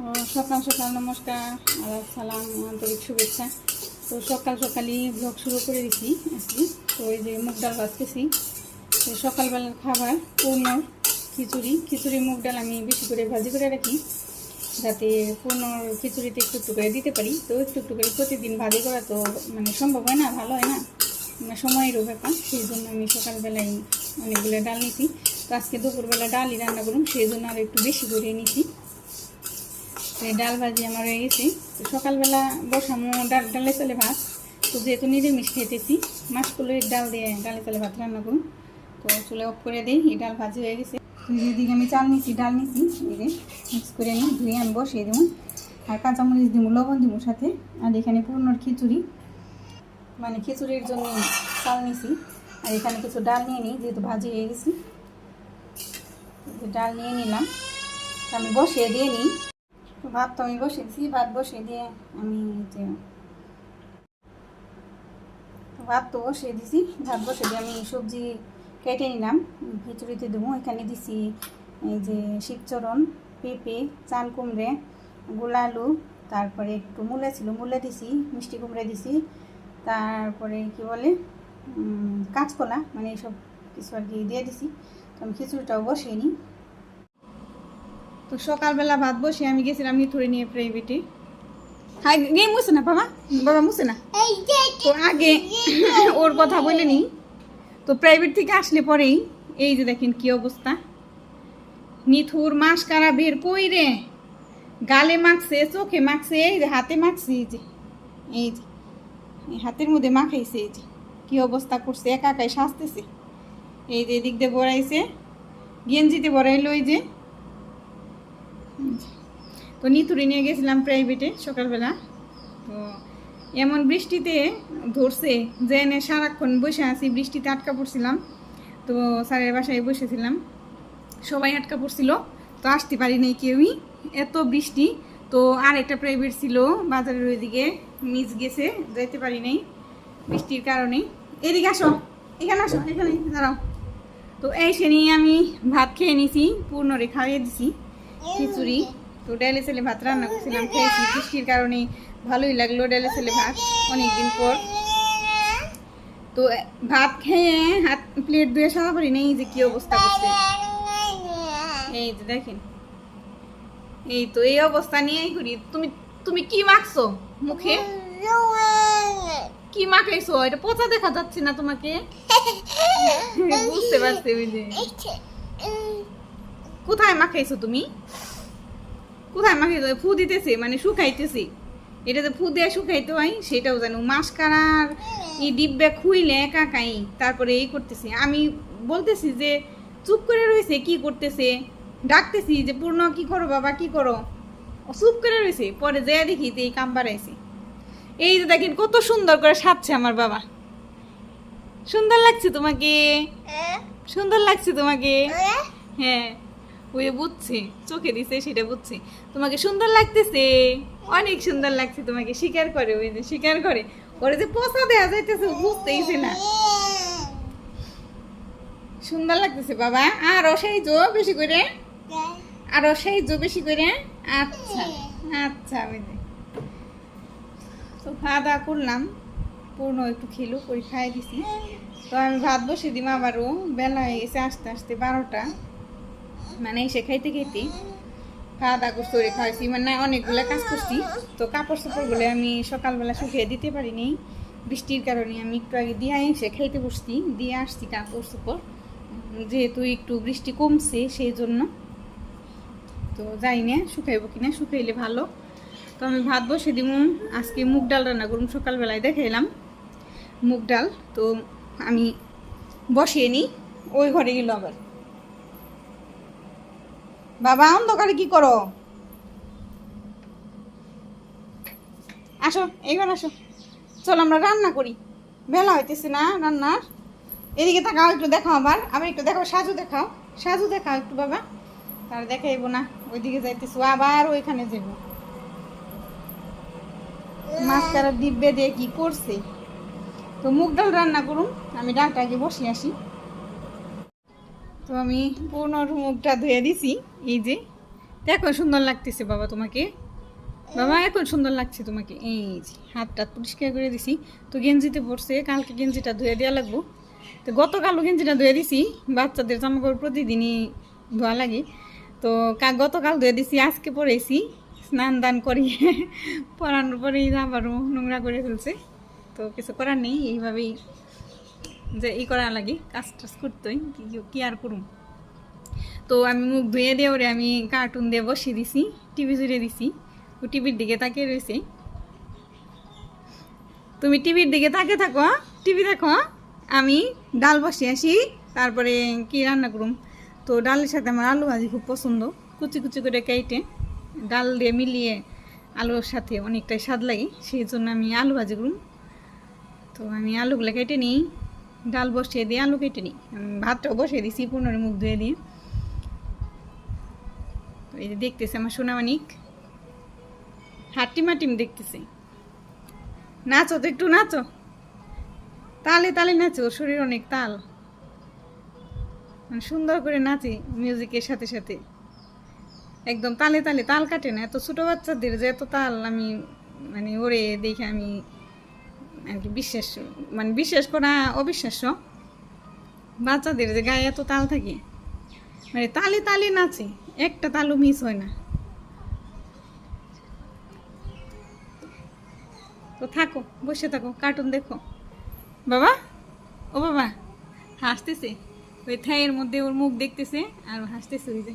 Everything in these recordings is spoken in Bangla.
তো সকাল সকাল নমস্কার আর সালাম আন্তরিক শুভেচ্ছা। তো সকাল সকালই ব্লগ শুরু করে দিছি আজকে। তো এই যে মুগ ডাল ভাজতেছি, তো সকালবেলার খাবার পূর্ণ খিচুড়ি মুগ ডাল আমি বেশি করে ভাজি করে রাখি, যাতে পূর্ণ খিচুড়িতে একটু একটু করে দিতে পারি। তো একটু একটু করে প্রতিদিন ভাজি করা তো মানে সম্ভব হয় না, ভালো হয় না, মানে সময়েরও ব্যাপার। সেই জন্য আমি সকালবেলায় অনেকগুলো ডাল নিছি। তো আজকে দুপুরবেলা ডালই রান্না করুন, সেই জন্য আর একটু বেশি করে নিছি। এই ডাল ভাজি আমার হয়ে গেছে। তো সকালবেলা বসামো ডালে চালে ভাত, তো যেহেতু নিরামিষ খাইতেছি মাসকলাইয়ের ডাল দিয়ে ডালে চালে ভাত রান্না করুন। তো চুলে অফ করে দিই, এই ডাল ভাজি হয়ে গেছে। যেদিকে আমি চাল নিচ্ছি ডাল নিচ্ছি, এই যে মিক্স করে নিই, ধুয়ে আমি বসিয়ে দেবো। আর কাঁচামরিচ দিব, লবণ দিব সাথে। আর এখানে পূর্ণর খিচুড়ি, মানে খিচুড়ির জন্য চাল নিছি। আর এখানে কিছু ডাল নিয়ে নিই, যেহেতু ভাজি হয়ে গেছি। ডাল নিয়ে নিলাম, আমি বসিয়ে দিয়ে নিই। তো ভাত তো আমি বসিয়েছি, ভাত বসিয়ে দিয়ে আমি যে ভাত তো বসিয়ে দিছি, ভাত বসিয়ে দিয়ে আমি সবজি কেটে নিলাম, খিচুড়িতে দেবো। এখানে দিছি এই যে শিবচরণ, পেঁপে, চাল কুমড়ে, গোলা আলু, তারপরে একটু মূলা ছিল মূলা দিছি, মিষ্টি কুমড়া দিছি, তারপরে কি বলে কাঁচকলা, মানে এইসব কিছু আর কি দিয়ে দিছি। তো আমি খিচুড়িটাও বসিয়ে নিই। তো সকালবেলা ভাত বসে আমি গেছিলাম নিথুরে নিয়ে প্রাইভেটে। হ্যাঁ গে মুছে না বাবা, বাবা মুছে না। তো আগে ওর কথা বলে নি। তো প্রাইভেট থেকে আসলে পরেই এই যে দেখেন কি অবস্থা, নিথুর মাসকারা বের কই রে, গালে মাখছে, চোখে মাখছে, এই যে হাতে মাখছে, এই যে হাতের মধ্যে মাখাইছে, এই যে কি অবস্থা করছে, একা একাই সাজতেছে। এই যে এদিক দিয়ে বড়াইছে, গেঞ্জিতে বড়াইলো এই যে। তো নিতুরে নিয়ে গেছিলাম প্রাইভেটে সকালবেলা। তো এমন বৃষ্টিতে ধরছে যে এনে সারাক্ষণ বসে আছি, বৃষ্টিতে আটকা পড়ছিলাম। তো স্যারের বাসায় বসেছিলাম, সবাই আটকা পড়ছিল, তো আসতে পারি নাই কেউই, এত বৃষ্টি। তো আর একটা প্রাইভেট ছিল বাজারের ওইদিকে, মিস গেছে, যাইতে পারি নাই বৃষ্টির কারণে। এদিকে আসো, এখানে আসো, এখানে দাঁড়াও। তো এই সে নিয়ে আমি ভাত খেয়ে নিছি, পূর্ণরে খাইয়ে দিছি খিচুড়ি। তো ডালে ছেলে ভাত রান্না করছিলাম, খেয়েছি, বৃষ্টির কারণে ভালোই লাগলো ডালে ছেলে ভাত অনেকদিন পর। তো ভাত খেয়ে হাত প্লেট ধুয়ে সারা পারি নেই, যে কি অবস্থা করছে, এই যে দেখেন। এই তো এই অবস্থা নিয়েই করি। তুমি তুমি কি মাখছো মুখে, কি মাখাইছো? এটা পচা দেখা যাচ্ছে না তোমাকে? বুঝতে পারছি। ওই যে কোথায় মাখাইছো তুমি, কোথায় মাখাইছো? ফু দিতেছে মানে শুকাইতেছি, এটা যে ফু দিয়ে শুকাইতে হয় সেটাও জানো। মাস্কারার এই ডিব্বা খুইলে একা একাই তারপরে এই করতেছে। আমি বলতেছি যে চুপ করে রয়েছে, কি করতেছে, ডাকতেছি যে পূর্ণ কি করো বাবা, কি করো, চুপ করে রয়েছে। পরে যেয়ে দেখি যে এই কাম বাড়াইছে। এই যে দেখেন কত সুন্দর করে সাজছে আমার বাবা। সুন্দর লাগছে তোমাকে, সুন্দর লাগছে তোমাকে। হ্যাঁ ওই বুঝছে, চোখে দিছে সেটা বুঝছে, তোমাকে সুন্দর লাগতেছে, অনেক সুন্দর লাগছে তোমাকে, স্বীকার করে, ওই যে স্বীকার করে। ওরে যে পচা দেওয়া যাইতেছে বুঝতেইছে না, সুন্দর লাগতেছে বাবা। আরো সেই জো বেশি করে, আরো সেই জো বেশি করে। আচ্ছা আচ্ছা, ওই যে তো খাওয়া দাওয়া করলাম, পূর্ণ একটু খেলো, করে খাই দিছি। তো আমি ভাত বসে দিম, আবারও বেলা হয়ে গেছে আস্তে আস্তে 12টা, মানে এসে খাইতে খাইতে খাওয়া দাওয়া করতে করে খাওয়াইছি, মানে অনেকগুলো কাজ করছি। তো কাপড় চোপড়গুলো আমি সকালবেলা শুকিয়ে দিতে পারিনি বৃষ্টির কারণে। আমি একটু আগে দিয়ে এসে খাইতে বসছি, দিয়ে আসছি কাপড় চোপড়, যেহেতু একটু বৃষ্টি কমছে সেই জন্য। তো যাই না শুকাইব কিনা, শুকাইলে ভালো। তো আমি ভাত বসে দিব, আজকে মুগ ডাল রান্না করুন, সকালবেলায় দেখাইলাম মুগ ডাল। তো আমি বসিয়ে নিই, ওই ঘরে গেল আবার। বাবা অন্ধকারে কি করো, আসো এইবার আসো, চলো আমরা রান্না করি, বেলা হইতেছে না রান্নার। এদিকে থাকাও, একটু দেখাও, আবার আবার একটু দেখাও, সাজু দেখাও, সাজু দেখাও একটু বাবা। তার দেখাইবো না, ওইদিকে যাইতেছো, আবার ওইখানে যাব। মাছকারা ডিব্বে দিয়ে কি করছে। তো মুগ ডাল রান্না করুন, আমি ডালটা আগে বসে আসি। তো আমি পূর্ণ মুগটা ধুয়ে দিছি, এই যে এখন সুন্দর লাগতেছে বাবা তোমাকে, বাবা এখন সুন্দর লাগছে তোমাকে। এই যে হাতটা পরিষ্কার করে দিছি, তো গেঞ্জিতে পড়ছে, কালকে গেঞ্জিটা ধুয়ে দেওয়া লাগবো। তো গতকালও গেঞ্জিটা ধুয়ে দিছি, বাচ্চাদের জামাকাপড় প্রতিদিনই ধোয়া লাগে, তো গতকাল ধুয়ে দিছি, আজকে পরেছি স্নান দান করিয়ে পরানোর পরেই আবারও নোংরা করে ফেলছে। তো কিছু করার নেই, এইভাবেই যে করা লাগে, কাজ টাজ করতেই, কি আর করুম। তো আমি মুখ ধুয়ে দিয়ে ওরে আমি কার্টুন দিয়ে বসিয়ে দিছি, টিভি জুড়ে দিছি, ও টিভির দিকে তাকিয়ে রয়েছে। তুমি টিভির দিকে তাকিয়ে থাকো, টিভি দেখো, আমি ডাল বসিয়ে আসি, তারপরে কি রান্না করুম। তো ডালের সাথে আমার আলু ভাজি খুব পছন্দ, কুচি কুচি করে কেটে ডাল দিয়ে মিলিয়ে আলুর সাথে অনেকটাই স্বাদ লাগে, সেই জন্য আমি আলু ভাজি করুম। তো আমি আলুগুলো কেটে নিই, ডাল বসিয়ে দিয়ে আলু কেটে নিই, ভাতটাও বসিয়ে দিছি পুনরে মুখ ধুয়ে দিয়ে। তো এই যে দেখতেছে আমার সোনামানিক হাটিমাটিম দেখতেছে। নাচো তো, একটু নাচো, তালে তালে নাচো, ওর শরীর অনেক তাল, মানে সুন্দর করে নাচে মিউজিকের সাথে সাথে, একদম তালে তালে, তাল কাটে না। এত ছোটো বাচ্চাদের যে এত তাল, আমি মানে ওরে দেখে আমি আর কি বিশ্বাস করা অবিশ্বাস্য, বাচ্চাদের যে গায়ে এত তাল থাকে, মানে তালে তালে নাচে, একটা তালও মিস হয় না। তো থাকো, বসে থাকো, কার্টুন দেখো। বাবা, ও বাবা হাসতেছে, ওই থাইয়ের মধ্যে ওর মুখ দেখতেছে আর হাসতেছে, ওই যে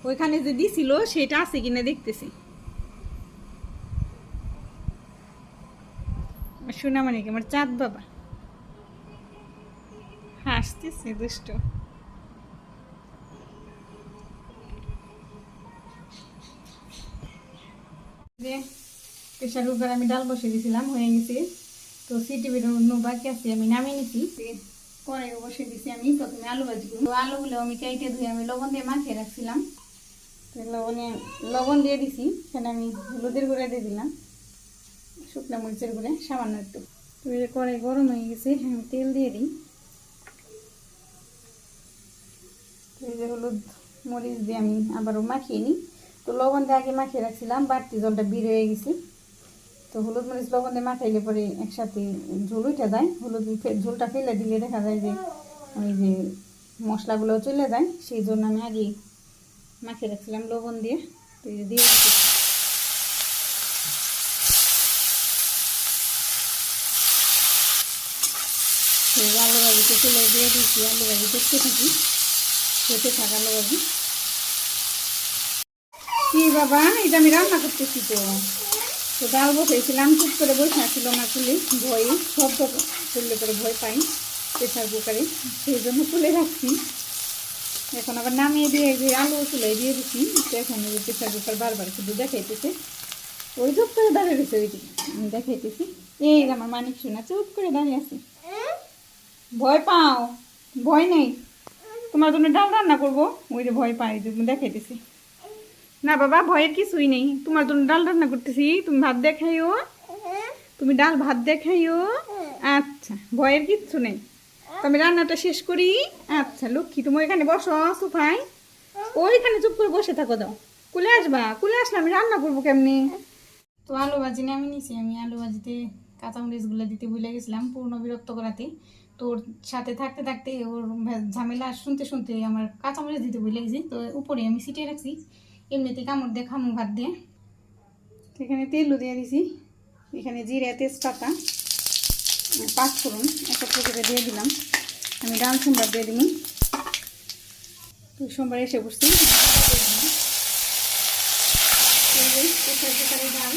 ওইখানে যে দিছিল সেটা আছে কিনা দেখতেছে। শোনা মানে কি আমার চাঁদ বাবা হাসতেছে দুষ্ট। যে প্রেশার কুকার আমি ডাল বসিয়ে দিয়েছিলাম, হয়ে গেছে। তো সিটি বেরোনো বাকি আছে, আমি নামিয়ে নিছি, কড়াই বসিয়ে দিছি। আমি প্রথমে আলু ভাজি করব, আলুগুলো আমি কেটে ধুয়ে আমি লবণ দিয়ে মাখিয়ে রাখছিলাম, তো লবণ দিয়ে দিছি। এখানে আমি হলুদের গুঁড়া দিয়ে দিলাম, শুকনো মরিচের গুঁড়া সামান্য একটু। তো কড়াই গরম হয়ে গেছে, আমি তেল দিয়ে দিই। তো এই যে হলুদ মরিচ দিয়ে আমি আবারও মাখিয়ে নিই। তো লবণ দিয়ে আগে মাখিয়ে রাখছিলাম, বাড়তি জলটা বের হয়ে গেছে। তো হলুদ মরিচ লবণ দিয়ে মাখাইলে পরে একসাথে ঝোল উঠে যায়, হলুদ ঝোলটা ফেলে দিলে দেখা যায় যে ওই যে মশলাগুলো চলে যায়, সেই জন্য আমি আগে মাখিয়ে রাখছিলাম লবণ দিয়ে। তো এই দিয়ে আলু ভাজিতে চলে দিয়ে দিচ্ছি, আলু ভাজি করতে থাকি, খেতে থাকা আলু ভাজি। কি বাবা, এটা আমি রান্না করতেছি। তো ডাল বসেছিলাম, চুপ করে বসে আসছিল না, তুলে ভয়ে শব্দ করলে করে ভয় পাই প্রেশার কুকারে, সেই জন্য তুলে রাখছি। এখন আবার নামিয়ে দিয়ে যে আলু তুলে দিয়ে দিচ্ছি। তো এখন ওই প্রেশার কুকার বারবার শুধু দেখাইতেছে, ওই চুপ করে দাঁড়িয়ে রয়েছে, ওইটি আমি দেখাইতেছি। এই আমার মানিক শোনা চুপ করে দাঁড়িয়ে আছে, ভয় পাও? ভয় নেই, তোমার জন্য ডাল রান্না করবো, ওই যে ভয় পাই দেখাইতেছি। না বাবা, ভয়ের কিছুই নেই, তোমার জন্য ডাল রান্না করতেছি, তুমি ভাত দেখাইও, তুমি ডাল ভাত দেখাইও। আচ্ছা, ভয়ের কিচ্ছু নেই, তো আমি রান্নাটা শেষ করি। আচ্ছা লক্ষ্মী, তুমি ওইখানে বসো সোফায়, ওইখানে চুপ করে বসে থাকো, দাও কুলে আসবা, কুলে আসলে আমি রান্না করবো কেমনি। তো আলু ভাজি নামি নিছি, আমি আলু ভাজিতে কাঁচামরিচগুলো দিতে ভুলে গেছিলাম পূর্ণ বিরক্ত করাতে। তো ওর সাথে থাকতে থাকতে ওর ঝামেলা শুনতে শুনতে আমার কাঁচামরিচ দিতে ভুলে গেছি। তো উপরে আমি ছিটিয়ে রাখছি, এমনিতে কামড় দিয়ে খামু ভাত দিয়ে। এখানে তেলও দিয়ে দিছি, এখানে জিরা তেজপাতা পাঁচফোড়ন একটা করে দিয়ে দিলাম। আমি ডাল সোমবার দিয়ে দিই, তো সোমবার এসে বসছি। ডাল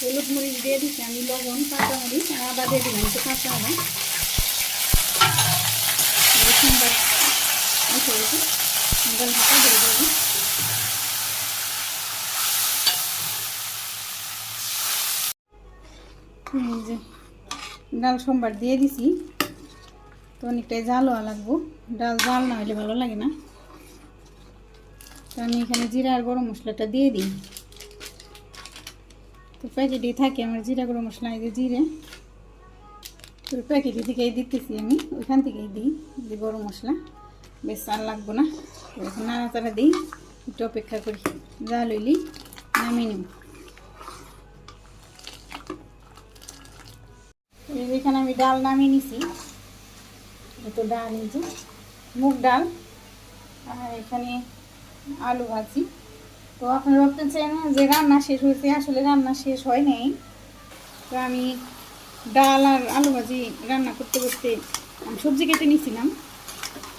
হলুদ মরিচ দিয়ে দিচ্ছি আমি, লবণ কাঁচা মরিচ আর আদা দিয়ে দিলাম, একটু কাঁচা আদা। সোমবার এসে বসি, ডাল ভাতা দিয়ে দেবো। এই যে ডাল সোমবার দিয়ে দিছি, তো অনেকটাই জাল হওয়া লাগবো, ডাল জাল না হলে ভালো লাগে না। তো আমি এখানে জিরা আর গরম মশলাটা দিয়ে দিই। তো প্যাকেটেই থাকে আমার জিরা গরম মশলা, এই যে জিরে, তো প্যাকেটে থেকেই দিতেছি আমি, ওইখান থেকেই দিই যে গরম মশলা, বেশ আর লাগবো না। এখন নাড়াচাড়া দিই, একটু অপেক্ষা করি, জাল হইলি নামিয়ে নেব। এখানে আমি ডাল নামিয়ে নিছি, তো ডাল এই যে মুগ ডাল, আর এখানে আলু ভাজি। তো আপনারা ভাবতেছেন যে রান্না শেষ হয়েছে, আসলে রান্না শেষ হয় নাই। তো আমি ডাল আর আলু ভাজি রান্না করতে করতে আমি সবজি কেটে নিয়েছিলাম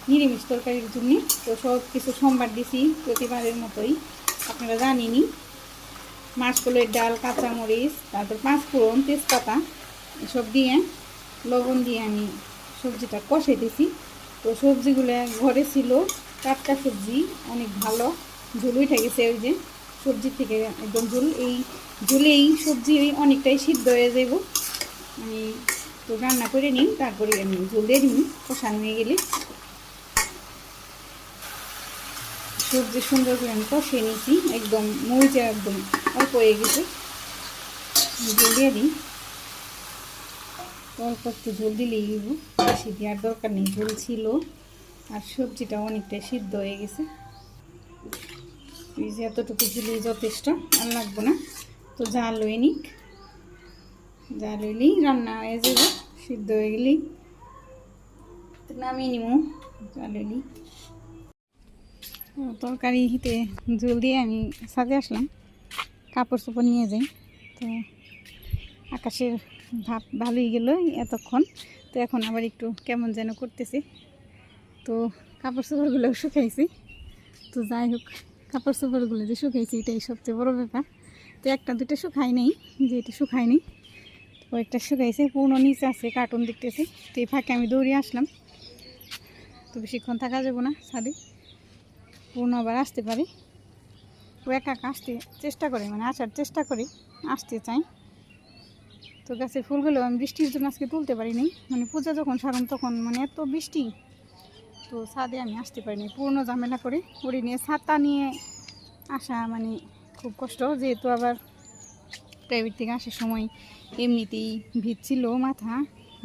নিরামিষ তরকারির জন্য। তো সব কিছু সোমবার দিছি প্রতিবারের মতোই, আপনারা জানেনই। মাসকলাইয়ের ডাল, কাঁচামরিচ, তারপর পাঁচফোড়ন, তেজপাতা এসব দিয়ে লবণ দিয়ে আমি সবজিটা কষে দিছি। তো সবজিগুলো ঘরে ছিল, টাটকা সবজি, অনেক ভালো ঝোল উঠে গেছে। ওই যে সবজি থেকে একদম ঝোল, এই ঝোলেই সবজি অনেকটাই সিদ্ধ হয়ে যাব। আমি তো রান্না করে নিই, তারপরে আমি ঝোল দিয়ে দিই কষানো হয়ে গেলে। সবজি সুন্দর করে আমি কষিয়ে নিয়েছি, একদম মরিচে একদম অল্প হয়ে গেছে। ঝোল দিয়ে দিই, অল্প একটু ঝোল দিলেই বেশি দেওয়ার দরকার নেই, ঝোল ছিল আর সবজিটা অনেকটাই সিদ্ধ হয়ে গেছে। এই যে এতটুকু ঝুলিয়ে যথেষ্ট, আর লাগবো না। তো জাল হয়ে নিক, জাল হইলেই রান্না হয়ে যাবে, সিদ্ধ হয়ে গেলেই নামিয়ে নিব। জাল হইলেই তরকারিতে ঝোল দিয়ে আমি সাজে আসলাম, কাপড় চোপড় নিয়ে যাই। তো আকাশের ভাব ভালোই গেল এতক্ষণ, তো এখন আবার একটু কেমন যেন করতেছে। তো কাপড় চোপড়গুলো শুকাইছি। তো যাই হোক, কাপড় চোপড়গুলো যে শুকাইছি এটাই সবচেয়ে বড় ব্যাপার। তো একটা দুটো শুকাই নেই, যে এটা শুকায়নি, তো একটা শুকাইছে, পূর্ণ নিচে আছে, কার্টুন দেখতেছে। তো এই ফাঁকে আমি দৌড়িয়ে আসলাম। তো বেশিক্ষণ থাকা যাবো না ছাদে, পূর্ণ আবার আসতে পারে। ও একা একা আসতে চেষ্টা করে, মানে আসার চেষ্টা করি, আসতে চাই। তো গাছের ফুলগুলো আমি বৃষ্টির জন্য আজকে তুলতে পারিনি, মানে পূজা যখন সারম তখন মানে এত বৃষ্টি, তো ছাদে আমি আসতে পারিনি। পুরনো ঝামেলা করে ওরে নিয়ে ছাতা নিয়ে আসা মানে খুব কষ্ট, যেহেতু আবার প্রাইভেট থেকে আসার সময় এমনিতেই ভিজছিল মাথা,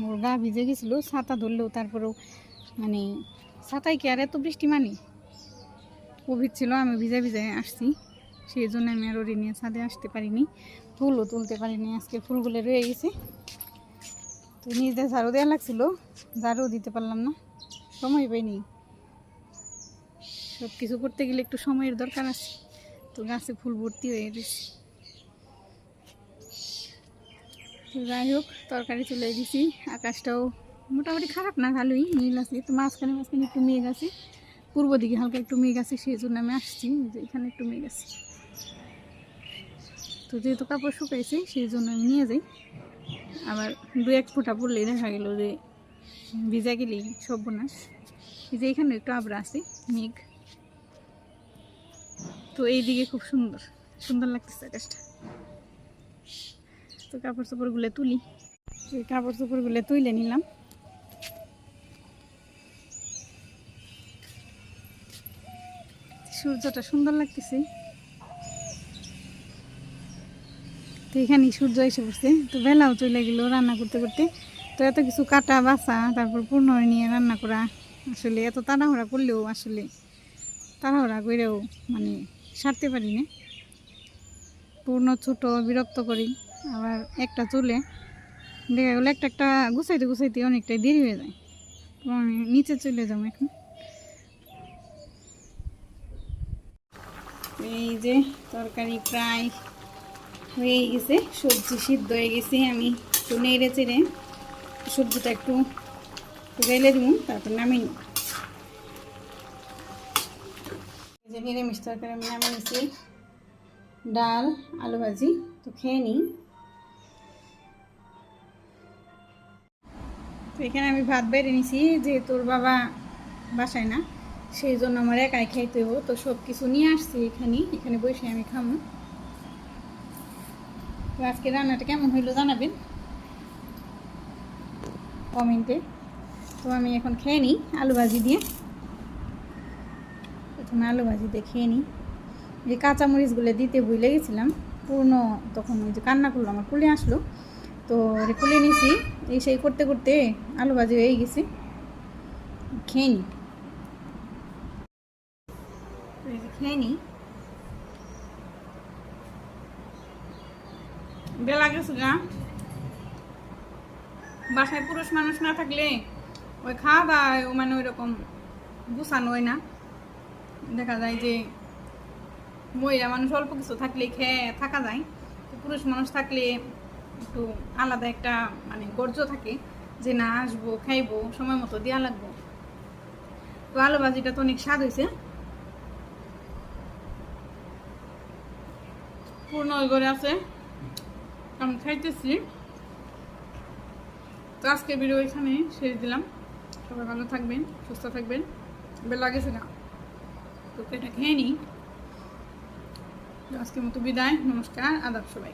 ওর গা ভিজে গেছিলো, ছাতা ধরলেও তারপরেও মানে ছাতায় কি আর এত বৃষ্টি মানে, ও ভিজছিল, আমি ভিজে ভিজে আসছি, সেই জন্য আমি আর ওরে নিয়ে ছাদে আসতে পারিনি, ফুলও তুলতে পারিনি। আজকে ফুলগুলো রয়ে গেছে, তো নিজে ঝাড়ু দেওয়া লাগছিল, ঝাড়ু দিতে পারলাম না, সময় পাইনি। সব কিছু করতে গেলে একটু সময়ের দরকার আছে। তো গাছে ফুল ভর্তি হয়ে গেছে। তো যাই হোক, তরকারি চলে দিছি। আকাশটাও মোটামুটি খারাপ না, ভালোই নীল আছে। তো মাঝখানে মাঝখানে একটু মেঘ আছে, পূর্ব দিকে হালকা একটু মেঘ আছে, সেই জন্য আমি আসছি যে এখানে একটু মেঘ আছে। তো যেহেতু কাপড় শুকাইছে সেই জন্য আমি নিয়ে যাই, আবার দু এক ফোঁটা পড়লেই দেখা গেল যে ভিজা গেলেই সর্বনাশ। এই যে এখানে একটু আবরা আছে মেঘ, তো এইদিকে খুব সুন্দর সুন্দর লাগতেছে আকাশটা। তো কাপড় চোপড়গুলো তুলি, এই কাপড় চোপড়গুলো তুলে নিলাম। সূর্যটা সুন্দর লাগতেছে, তো এখানে সূর্য এসে পড়ছে। তো বেলাও চলে গেল রান্না করতে করতে। তো এত কিছু কাটা বাছা, তারপর পূর্ণ নিয়ে রান্না করা, আসলে এত তাড়াহুড়া করলেও আসলে তাড়াহুড়া করেও মানে সারতে পারি না। পূর্ণ ছোট বিরক্ত করি, আবার একটা চলে দেখা গেলো একটা একটা গুছাইতে গুছাইতে অনেকটাই দেরি হয়ে যায়। তো আমি নিচে চলে যাবো এখন। এই যে তরকারি প্রায় হয়ে গেছে, সবজি সিদ্ধ হয়ে গেছে। আমি একটু নেড়ে চেড়ে সবজিটা একটু গেলে দিব, তারপর নামিয়ে নিব। এই যে নিরামিষ তরকারি আমি নামিয়ে নিচ্ছি, ডাল আলু ভাজি। তো খেয়ে নিই। তো এখানে আমি ভাত বেড়ে নিছি, যেহেতু তোর বাবা বাসায় না, সেই জন্য আমার একাই খাইতে হবো। তো সব কিছু নিয়ে আসছি এখানে বসে আমি খামো। তো আজকে রান্নাটা কেমন হইলো জানাবেন কমেন্টে। তো আমি এখন খেয়ে নিই আলু ভাজি দিয়ে। প্রথমে আলু ভাজি দিয়ে খেয়ে নিই। যে কাঁচামরিচগুলো দিতে ভুলে গেছিলাম, পূর্ণ তখন ওই যে কান্না করলো, আমার কুলে আসলো, তো কুলে নিয়েছি। এই সেই করতে করতে আলু ভাজি হয়ে গেছে, খেয়ে নিই। খেয়ে নিই। বেলা গেছে গা। বাসায় পুরুষ মানুষ না থাকলে ওই খাওয়া দাওয়া মানে ওই রকম গুছানো হয় না। দেখা যায় যে মহিলা মানুষ অল্প কিছু থাকলে খেয়ে থাকা যায়, তো পুরুষ মানুষ থাকলে একটু আলাদা একটা মানে গর্জ থাকে যে না আসবো খাইবো সময় মতো দেওয়া লাগবো। তো আলু ভাজিটা তো অনেক স্বাদ হয়েছে। পূর্ণ ওই ঘরে আছে, আমি খাইতেছি। তো আজকের ভিডিও এখানে শেষ দিলাম। সবাই ভালো থাকবেন, সুস্থ থাকবেন। বেলা গেছে না, তো এটা খেয়ে নিই। আজকের মতো বিদায়, নমস্কার, আদাব সবাই।